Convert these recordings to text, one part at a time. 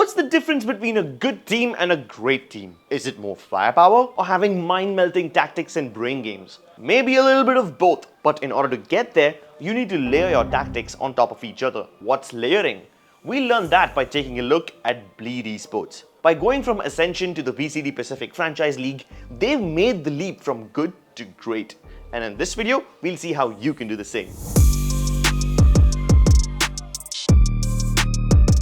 What's the difference between a good team and a great team? Is it more firepower or having mind-melting tactics and brain games? Maybe a little bit of both, but in order to get there, you need to layer your tactics on top of each other. What's layering? We learned that by taking a look at Bleed Esports. By going from Ascension to the VCT Pacific Franchise League, they've made the leap from good to great. And in this video, we'll see how you can do the same.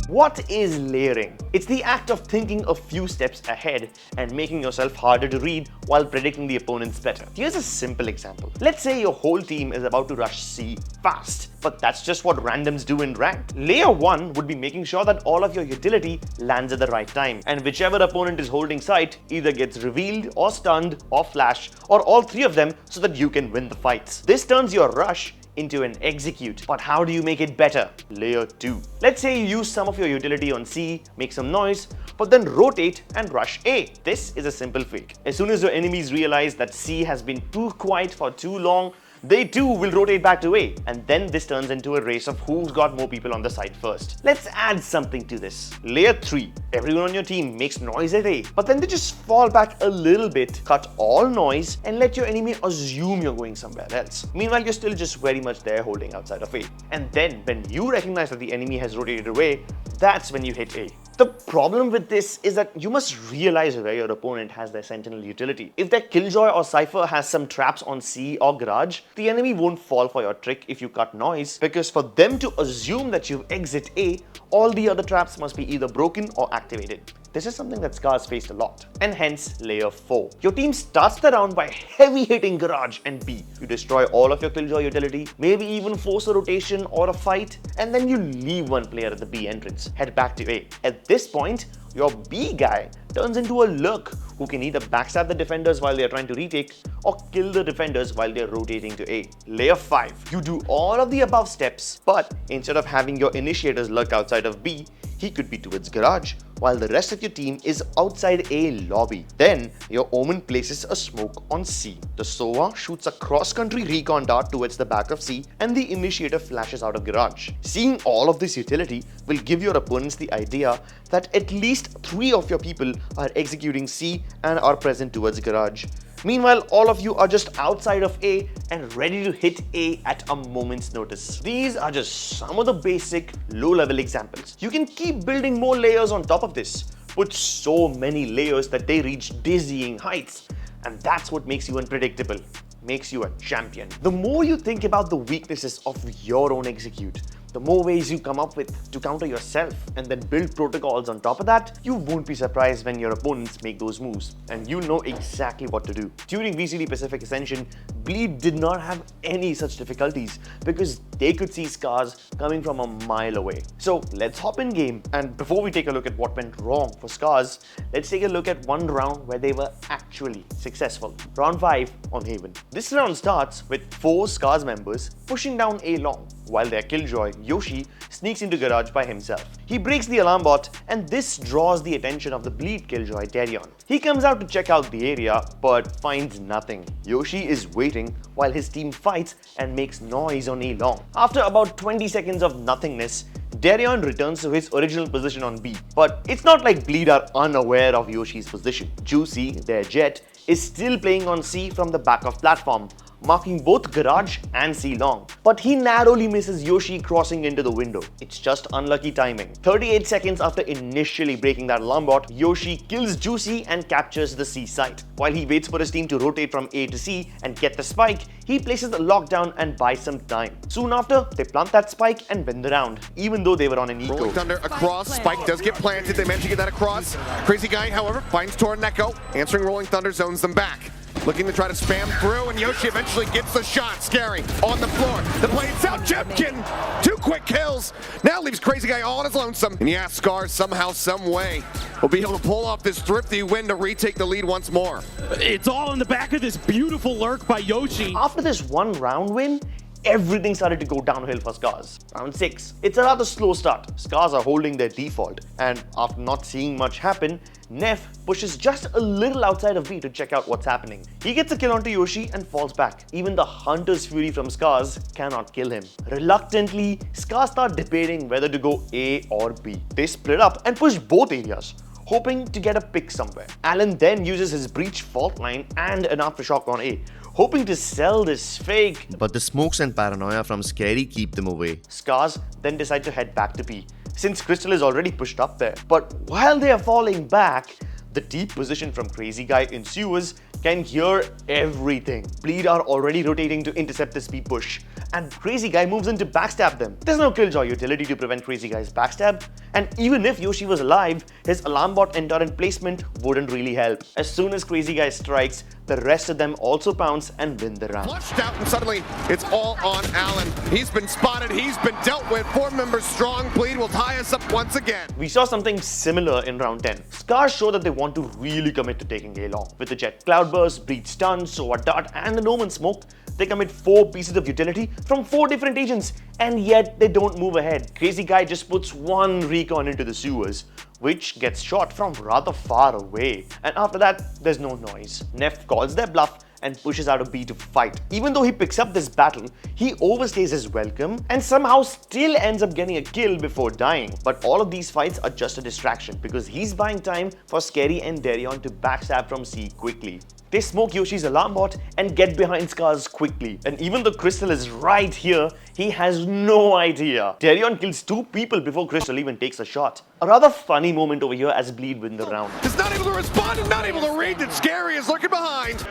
What is layering? It's the act of thinking a few steps ahead and making yourself harder to read while predicting the opponents better. Here's a simple example. Let's say your whole team is about to rush C fast, but that's just what randoms do in ranked. Layer 1 would be making sure that all of your utility lands at the right time, and whichever opponent is holding site either gets revealed or stunned or flashed, or all three of them, so that you can win the fights. This turns your rush into an execute. But how do you make it better? Layer 2. Let's say you use some of your utility on C, make some noise, but then rotate and rush A. This is a simple fake. As soon as your enemies realize that C has been too quiet for too long, they too will rotate back to A, and then this turns into a race of who's got more people on the site first. Let's add something to this. Layer 3. Everyone on your team makes noise at A, but then they just fall back a little bit, cut all noise, and let your enemy assume you're going somewhere else. Meanwhile, you're still just very much there holding outside of A. And then, when you recognize that the enemy has rotated away, that's when you hit A. The problem with this is that you must realize where your opponent has their sentinel utility. If their Killjoy or Cypher has some traps on C or Garage, the enemy won't fall for your trick if you cut noise, because for them to assume that you exit A, all the other traps must be either broken or activated. This is something that Scars faced a lot, and hence Layer 4. Your team starts the round by heavy hitting Garage and B. You destroy all of your Killjoy utility, maybe even force a rotation or a fight, and then you leave one player at the B entrance, head back to A. At this point, your B guy turns into a lurk who can either backstab the defenders while they are trying to retake or kill the defenders while they are rotating to A. Layer 5. You do all of the above steps, but instead of having your initiators lurk outside of B, he could be towards Garage, while the rest of your team is outside A lobby. Then, your Omen places a smoke on C. The Sova shoots a cross-country recon dart towards the back of C, and the initiator flashes out of Garage. Seeing all of this utility will give your opponents the idea that at least 3 of your people are executing C and are present towards Garage. Meanwhile, all of you are just outside of A and ready to hit A at a moment's notice. These are just some of the basic low-level examples. You can keep building more layers on top of this. Put so many layers that they reach dizzying heights. And that's what makes you unpredictable. Makes you a champion. The more you think about the weaknesses of your own execute, the more ways you come up with to counter yourself and then build protocols on top of that, you won't be surprised when your opponents make those moves, and you know exactly what to do. During VCT Pacific Ascension, Bleed did not have any such difficulties because they could see Scars coming from a mile away. So let's hop in game, and before we take a look at what went wrong for Scars, let's take a look at one round where they were actually successful. Round 5 on Haven. This round starts with 4 Scars members pushing down A long, while their Killjoy, Yoshi, sneaks into Garage by himself. He breaks the alarm bot, and this draws the attention of the Bleed Killjoy, Darion. He comes out to check out the area, but finds nothing. Yoshi is waiting while his team fights and makes noise on A long. After about 20 seconds of nothingness, Darion returns to his original position on B. But it's not like Bleed are unaware of Yoshi's position. Juicy, their Jet, is still playing on C from the back of platform, marking both Garage and C long. But he narrowly misses Yoshi crossing into the window. It's just unlucky timing. 38 seconds after initially breaking that alarm bot, Yoshi kills Juicy and captures the C site. While he waits for his team to rotate from A to C and get the spike, he places the lockdown and buys some time. Soon after, they plant that spike and win the round, even though they were on an eco. Rolling Thunder across, spike does get planted, they manage to get that across. Crazy Guy, however, finds Torneko, answering Rolling Thunder, zones them back. Looking to try to spam through, and Yoshi eventually gets the shot. Scary on the floor. The blade's out. Jepkin, 2 quick kills. Now leaves Crazy Guy all on his lonesome. And yeah, Scars somehow, some way will be able to pull off this thrifty win to retake the lead once more. It's all in the back of this beautiful lurk by Yoshi. After this one round win, everything started to go downhill for Scars. Round 6. It's a rather slow start. Scars are holding their default, and after not seeing much happen, Neff pushes just a little outside of B to check out what's happening. He gets a kill onto Yoshi and falls back. Even the Hunter's Fury from Scars cannot kill him. Reluctantly, Scars start debating whether to go A or B. They split up and push both areas, hoping to get a pick somewhere. Alan then uses his breach fault line and an aftershock on A, hoping to sell this fake. But the smokes and paranoia from Scary keep them away. Scars then decide to head back to B, since Crystal is already pushed up there. But while they are falling back, the deep position from Crazy Guy in sewers can hear everything. Bleed are already rotating to intercept this B push, and Crazy Guy moves in to backstab them. There's no Killjoy utility to prevent Crazy Guy's backstab, and even if Yoshi was alive, his alarm bot endurance placement wouldn't really help. As soon as Crazy Guy strikes, the rest of them also pounce and win the round. Flushed out, and suddenly it's all on Alan. He's been spotted, he's been dealt with. 4 members strong. Bleed will tie us up once again. We saw something similar in round 10. Scars show that they want to really commit to taking A long. With the Jet Cloudburst, Breach Stun, Sova Dart, and the No Man Smoke, they commit 4 pieces of utility from 4 different agents, and yet they don't move ahead. Crazy Guy just puts 1 recon into the sewers, which gets shot from rather far away. And after that, there's no noise. Neff calls their bluff and pushes out of B to fight. Even though he picks up this battle, he overstays his welcome and somehow still ends up getting a kill before dying. But all of these fights are just a distraction because he's buying time for Scary and Darion to backstab from C quickly. They smoke Yoshi's alarm bot and get behind Scars quickly. And even though Crystal is right here, he has no idea. Darion kills 2 people before Crystal even takes a shot. A rather funny moment over here as Bleed win the round. He's not able to respond and not able to read that Scary is lurking behind.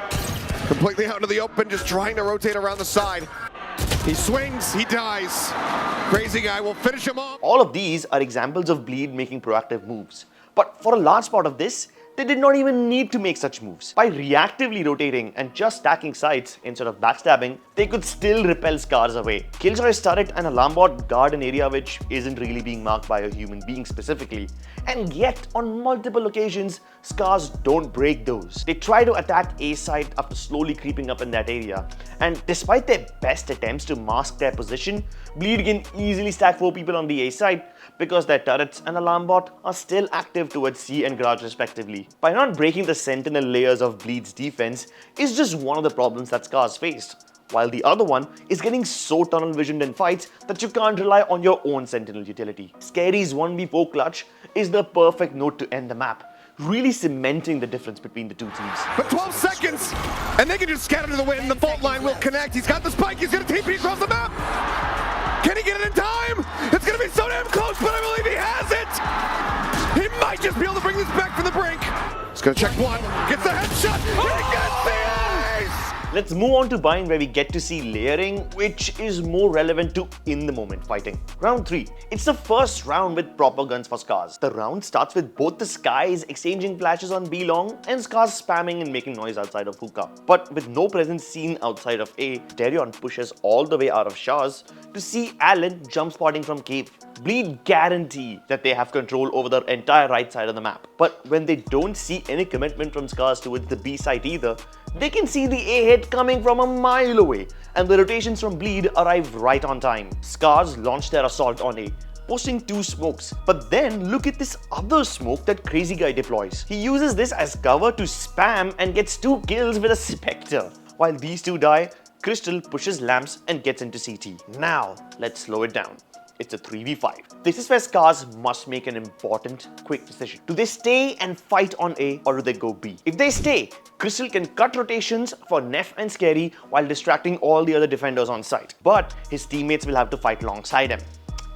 Completely out into the open, just trying to rotate around the side. He swings, he dies. Crazy Guy will finish him off. All of these are examples of Bleed making proactive moves. But for a large part of this, they did not even need to make such moves. By reactively rotating and just stacking sides instead of backstabbing, they could still repel Scars away. Killjoy's turret and alarm bot guard an area which isn't really being marked by a human being specifically. And yet, on multiple occasions, Scars don't break those. They try to attack A side after slowly creeping up in that area. And despite their best attempts to mask their position, Bleed can easily stack 4 people on the A side because their turrets and alarm bot are still active towards C and Garage respectively. By not breaking the sentinel layers of Bleed's defense is just one of the problems that Scars faced, while the other one is getting so tunnel visioned in fights that you can't rely on your own sentinel utility. Scary's 1v4 clutch is the perfect note to end the map, really cementing the difference between the 2 teams. But 12 seconds, and they can just scatter to the wind. The fault line will connect. He's got the spike. He's going to TP across the map. Can he get it in time? It's going to be so damn close, but I believe he has it. He might just be able to bring this back from the brink. He's going to check 1. Gets the headshot. He gets the ace. Let's move on to Bind, where we get to see layering, which is more relevant to in-the-moment fighting. Round 3. It's the first round with proper guns for Scars. The round starts with both the Skies exchanging flashes on B long and Scars spamming and making noise outside of hookah. But with no presence seen outside of A, Darion pushes all the way out of Shaw's to see Alan jump spotting from Cave. Bleed guarantee that they have control over the entire right side of the map. But when they don't see any commitment from Scars towards the B side either, they can see the A hit coming from a mile away, and the rotations from Bleed arrive right on time. Scars launch their assault on A, posting 2 smokes. But then look at this other smoke that Crazy Guy deploys. He uses this as cover to spam and gets 2 kills with a Spectre. While these 2 die, Crystal pushes lamps and gets into CT. Now, let's slow it down. It's a 3v5. This is where Scars must make an important, quick decision. Do they stay and fight on A, or do they go B? If they stay, Crystal can cut rotations for Neff and Scary while distracting all the other defenders on site. But his teammates will have to fight alongside him.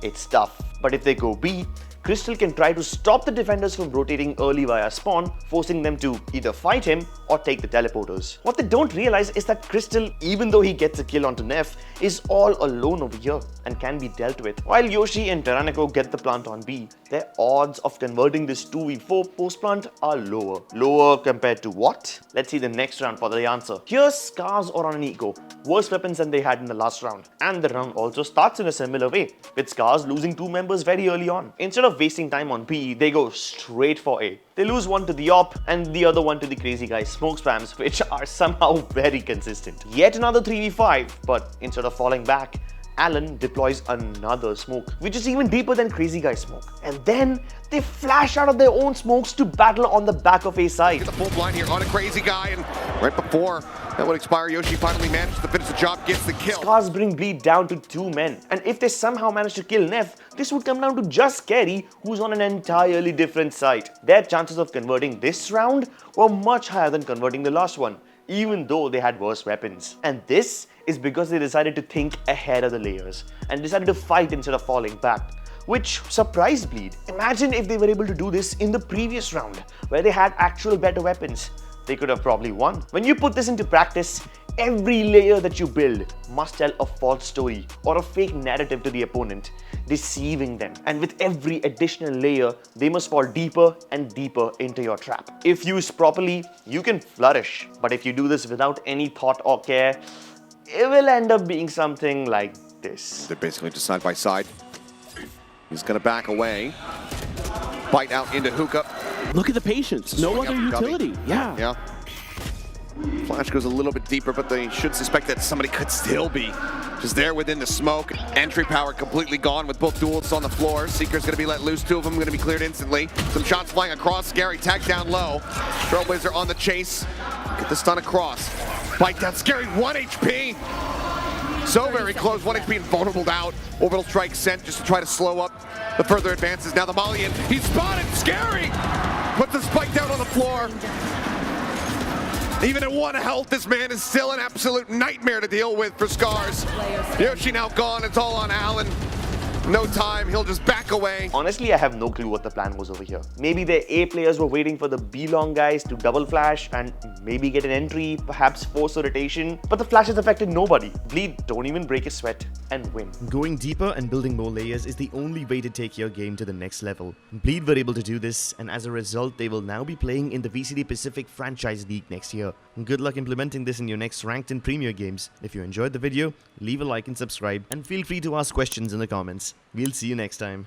It's tough. But if they go B, Crystal can try to stop the defenders from rotating early via spawn, forcing them to either fight him or take the teleporters. What they don't realize is that Crystal, even though he gets a kill onto Neff, is all alone over here and can be dealt with. While Yoshi and Tyrannico get the plant on B, their odds of converting this 2v4 post-plant are lower. Lower compared to what? Let's see the next round for the answer. Here's Scars are on an eco, worse weapons than they had in the last round. And the round also starts in a similar way, with Scars losing 2 members very early on. Instead of of wasting time on B, they go straight for A. They lose one to the op and the other one to the crazy guy smoke spams, which are somehow very consistent. Yet another 3v5, but instead of falling back, Alan deploys another smoke, which is even deeper than crazy guy smoke. And then they flash out of their own smokes to battle on the back of A side. Get the full blind here on a crazy guy, and right before that would expire, Yoshi finally manages to finish the job, gets the kill. Scars bring Bleed down to 2 men, and if they somehow manage to kill Neff, this would come down to just Scary, who's on an entirely different side. Their chances of converting this round were much higher than converting the last one, even though they had worse weapons. And this is because they decided to think ahead of the layers and decided to fight instead of falling back, which surprised Bleed. Imagine if they were able to do this in the previous round, where they had actual better weapons. They could have probably won. When you put this into practice, every layer that you build must tell a false story or a fake narrative to the opponent, deceiving them. And with every additional layer, they must fall deeper and deeper into your trap. If used properly, you can flourish. But if you do this without any thought or care, it will end up being something like this. They're basically just side by side. He's gonna back away. Bite out into hookah. Look at the patience. No other utility. Yeah. Flash goes a little bit deeper, but they should suspect that somebody could still be just there within the smoke. Entry power completely gone with both duelists on the floor. Seeker's gonna be let loose. 2 of them gonna be cleared instantly. Some shots flying across. Scary tagged down low. Trailblazer on the chase. Get the stun across. Bite down. Scary 1 HP. So very close. 1 HP and vulnerable out. Orbital strike sent just to try to slow up the further advances. Now the Molly in. He's spotted. Scary. Puts the spike down on the floor. Even at 1 health, this man is still an absolute nightmare to deal with for Scars. Yoshi now gone. It's all on Alan. No time, he'll just back away. Honestly, I have no clue what the plan was over here. Maybe the A players were waiting for the B long guys to double flash and maybe get an entry, perhaps force a rotation, but the flashes affected nobody. Bleed don't even break a sweat and win. Going deeper and building more layers is the only way to take your game to the next level. Bleed were able to do this, and as a result, they will now be playing in the VCT Pacific Franchise League next year. Good luck implementing this in your next ranked and premier games. If you enjoyed the video, leave a like and subscribe, and feel free to ask questions in the comments. We'll see you next time.